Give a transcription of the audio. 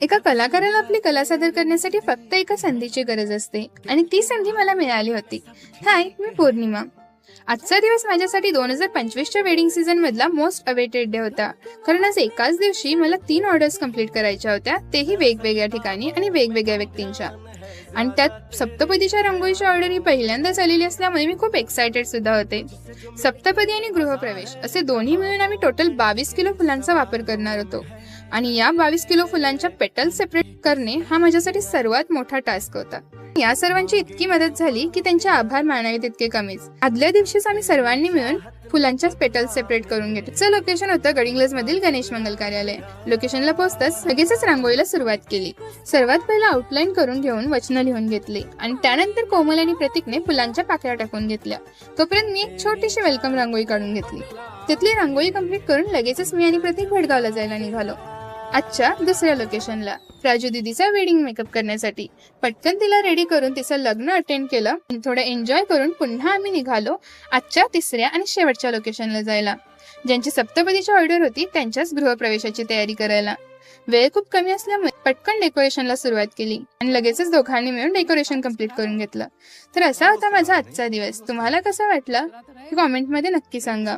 एका कलाकाराला आपली कला सादर करण्यासाठी फक्त एका संधीची गरज असते आणि ती संधी मला मिळाली होती. हाय, मी पौर्णिमा. आजचा दिवस माझ्यासाठी 2025च्या वेडिंग सीझन मधला मोस्ट अवेटेड डे होता. कारण आज एकाच दिवशी मला 3 ऑर्डर्स कंप्लीट करायच्या होत्या, तेही वेगवेगळ्या ठिकाणी आणि वेगवेगळ्या व्यक्तींच्या. आणि त्यात सप्तपदीच्या रांगोळीची ऑर्डर ही पहिल्यांदाच आलेली असल्यामुळे मी खूप एक्सायटेड सुद्धा होते. सप्तपदी आणि गृहप्रवेश असे दोन्ही मिळून आम्ही टोटल 22 किलो फुलांचा वापर करणार होतो. आणि या 22 किलो फुलांच्या पेटल सेपरेट करणे हा माझ्यासाठी सर्वात मोठा टास्क होता. या सर्वांची इतकी मदत झाली की त्यांचे आभार मानावे तितके कमीच. आदल्या दिवशीच आम्ही सर्वांनी मिळून फुलांच्या पेटल सेपरेट करून घेतलं. लोकेशन होतं गडिंग्लज मधील गणेश मंगल कार्यालय. लोकेशनला पोहोचताच लगेचच रांगोळीला सुरुवात केली. सर्वात पहिला आउटलाईन करून घेऊन वचनं लिहून घेतली आणि त्यानंतर कोमल आणि प्रतीकने फुलांच्या पाकळ्या टाकून घेतल्या. तोपर्यंत मी एक छोटीशी वेलकम रांगोळी काढून घेतली. तिथली रांगोळी कंप्लीट करून लगेचच मी आणि प्रतीक भडगावला जायला निघालो. आजच्या दुसऱ्या लोकेशनला राजू दीदीचा वेडिंग मेकअप करण्यासाठी. पटकन तिला रेडी करून तिचं लग्न अटेंड केलं. थोडं एन्जॉय करून पुन्हा आम्ही निघालो आजच्या तिसऱ्या आणि शेवटच्या लोकेशनला जायला. ज्यांची सप्तपदीची ऑर्डर होती त्यांच्याच गृहप्रवेशाची तयारी करायला. वेळ खूप कमी असल्यामुळे पटकन डेकोरेशनला सुरुवात केली आणि लगेचच दोघांनी मिळून डेकोरेशन कंप्लीट करून घेतलं. तर असा होता माझा आजचा दिवस. तुम्हाला कसा वाटला हे कॉमेंटमध्ये नक्की सांगा.